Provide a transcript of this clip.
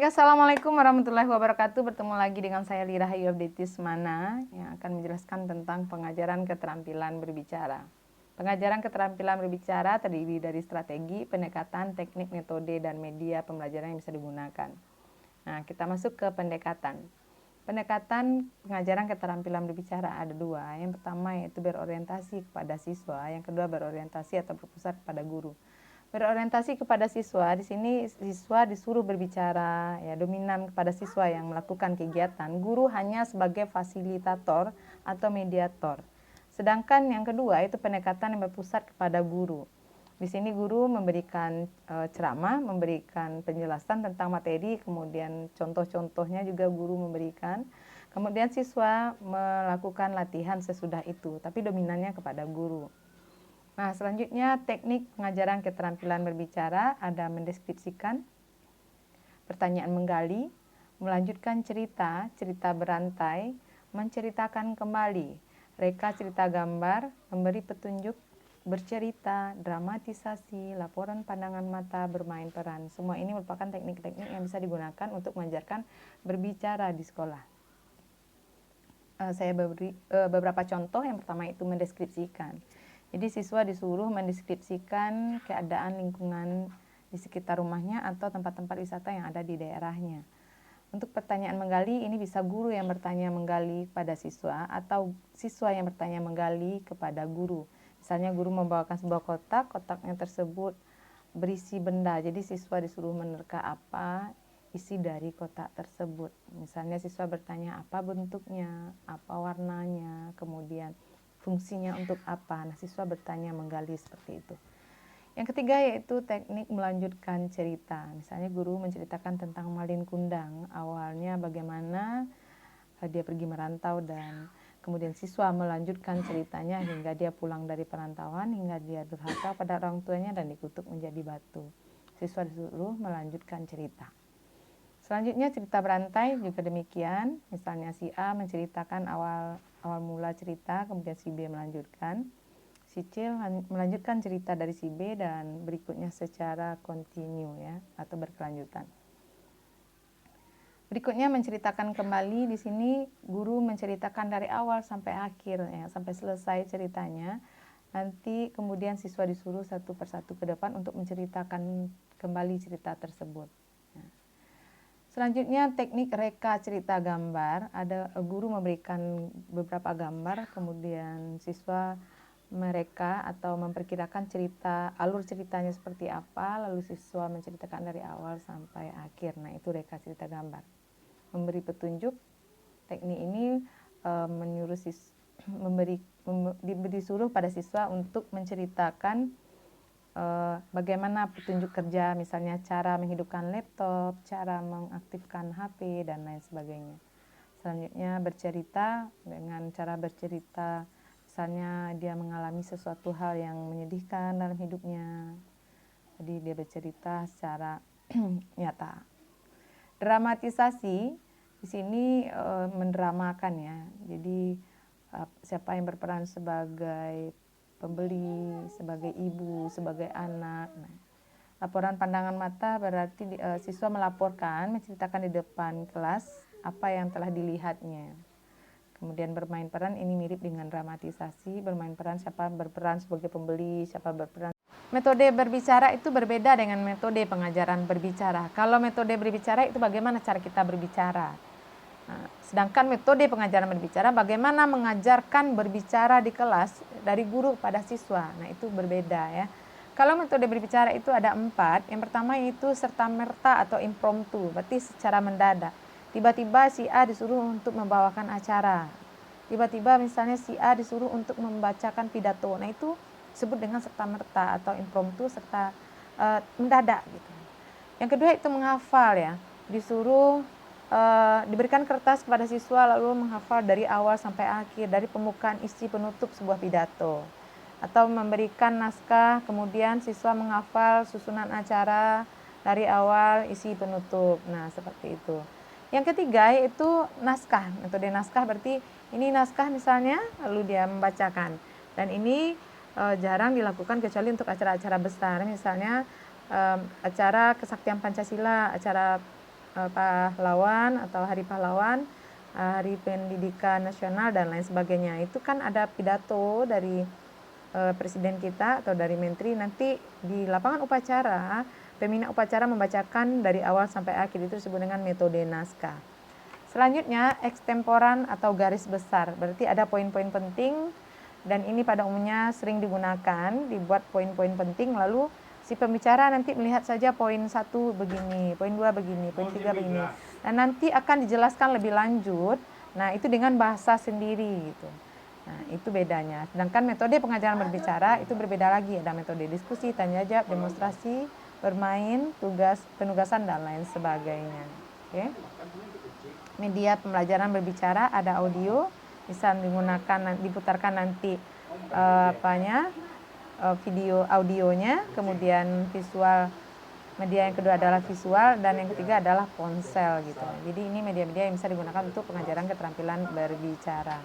Baik, Assalamualaikum warahmatullahi wabarakatuh. Bertemu lagi dengan saya Lira Hayu Abditismana yang akan menjelaskan tentang pengajaran keterampilan berbicara. Pengajaran keterampilan berbicara terdiri dari strategi, pendekatan, teknik, metode, dan media pembelajaran yang bisa digunakan. Nah, kita masuk ke pendekatan. Pendekatan pengajaran keterampilan berbicara ada dua. Yang pertama yaitu berorientasi kepada siswa, yang kedua berorientasi atau berpusat kepada guru. Berorientasi kepada siswa, di sini siswa disuruh berbicara, ya dominan kepada siswa yang melakukan kegiatan. Guru hanya sebagai fasilitator atau mediator. Sedangkan yang kedua itu pendekatan yang berpusat kepada guru. Di sini guru memberikan ceramah, memberikan penjelasan tentang materi, kemudian contoh-contohnya juga guru memberikan. Kemudian siswa melakukan latihan sesudah itu, tapi dominannya kepada guru. Nah, selanjutnya teknik pengajaran keterampilan berbicara ada mendeskripsikan, pertanyaan menggali, melanjutkan cerita, cerita berantai, menceritakan kembali, reka cerita gambar, memberi petunjuk, bercerita, dramatisasi, laporan pandangan mata, bermain peran. Semua ini merupakan teknik-teknik yang bisa digunakan untuk mengajarkan berbicara di sekolah. Saya beri beberapa contoh. Yang pertama itu mendeskripsikan. Jadi siswa disuruh mendeskripsikan keadaan lingkungan di sekitar rumahnya atau tempat-tempat wisata yang ada di daerahnya. Untuk pertanyaan menggali, ini bisa guru yang bertanya menggali pada siswa atau siswa yang bertanya menggali kepada guru. Misalnya guru membawakan sebuah kotak, kotaknya tersebut berisi benda. Jadi siswa disuruh menerka apa isi dari kotak tersebut. Misalnya siswa bertanya apa bentuknya, apa warnanya, kemudian fungsinya untuk apa. Nah, siswa bertanya menggali seperti itu. Yang ketiga yaitu teknik melanjutkan cerita. Misalnya guru menceritakan tentang Malin Kundang. Awalnya bagaimana dia pergi merantau dan kemudian siswa melanjutkan ceritanya hingga dia pulang dari perantauan, hingga dia durhaka pada orang tuanya dan dikutuk menjadi batu. Siswa disuruh melanjutkan cerita. Selanjutnya cerita berantai juga demikian. Misalnya si A menceritakan awal mula cerita, kemudian si B melanjutkan. Si C melanjutkan cerita dari si B dan berikutnya secara kontinu ya atau berkelanjutan. Berikutnya menceritakan kembali. Di sini guru menceritakan dari awal sampai akhir ya, sampai selesai ceritanya. Nanti kemudian siswa disuruh satu persatu ke depan untuk menceritakan kembali cerita tersebut. Selanjutnya teknik reka cerita gambar. Ada guru memberikan beberapa gambar, kemudian siswa mereka atau memperkirakan cerita, alur ceritanya seperti apa, lalu siswa menceritakan dari awal sampai akhir. Nah, itu reka cerita gambar. Memberi petunjuk. Teknik ini disuruh pada siswa untuk menceritakan bagaimana petunjuk kerja, misalnya cara menghidupkan laptop, cara mengaktifkan HP, dan lain sebagainya. Selanjutnya bercerita dengan cara bercerita, misalnya dia mengalami sesuatu hal yang menyedihkan dalam hidupnya, jadi dia bercerita secara nyata. Dramatisasi di sini mendramakan ya, jadi siapa yang berperan sebagai pembeli, sebagai ibu, sebagai anak. Nah, laporan pandangan mata berarti siswa melaporkan, menceritakan di depan kelas apa yang telah dilihatnya. Kemudian bermain peran, ini mirip dengan dramatisasi. Bermain peran, siapa berperan sebagai pembeli, siapa berperan. Metode berbicara itu berbeda dengan metode pengajaran berbicara. Kalau metode berbicara itu bagaimana cara kita berbicara. Nah, sedangkan metode pengajaran berbicara bagaimana mengajarkan berbicara di kelas dari guru pada siswa. Nah, itu berbeda ya. Kalau metode berbicara itu ada 4. Yang pertama yaitu serta-merta atau impromptu, berarti secara mendadak. Tiba-tiba si A disuruh untuk membawakan acara. Tiba-tiba misalnya si A disuruh untuk membacakan pidato. Nah, itu disebut dengan serta-merta atau impromptu serta mendadak gitu. Yang kedua itu menghafal ya. Disuruh diberikan kertas kepada siswa lalu menghafal dari awal sampai akhir, dari pembukaan isi penutup sebuah pidato, atau memberikan naskah kemudian siswa menghafal susunan acara dari awal isi penutup. Nah, seperti itu. Yang ketiga yaitu naskah. Metode naskah berarti ini naskah misalnya lalu dia membacakan, dan ini jarang dilakukan kecuali untuk acara-acara besar, misalnya acara kesaktian Pancasila, acara pahlawan atau Hari Pahlawan, Hari Pendidikan Nasional dan lain sebagainya. Itu kan ada pidato dari presiden kita atau dari menteri. Nanti di lapangan upacara, pembina upacara membacakan dari awal sampai akhir, itu disebut dengan metode naskah. Selanjutnya ekstemporan atau garis besar, berarti ada poin-poin penting dan ini pada umumnya sering digunakan, dibuat poin-poin penting, lalu si pembicara nanti melihat saja poin 1 begini, poin 2 begini, poin 3 begini. Dan nanti akan dijelaskan lebih lanjut, nah itu dengan bahasa sendiri gitu. Nah, itu bedanya. Sedangkan metode pengajaran berbicara itu berbeda lagi. Ada metode diskusi, tanya jawab, demonstrasi, bermain, tugas, penugasan, dan lain sebagainya. Oke. Media pembelajaran berbicara ada audio, bisa digunakan, diputarkan nanti video audionya, kemudian visual. Media yang kedua adalah visual dan yang ketiga adalah ponsel gitu. Jadi ini media-media yang bisa digunakan untuk pengajaran keterampilan berbicara.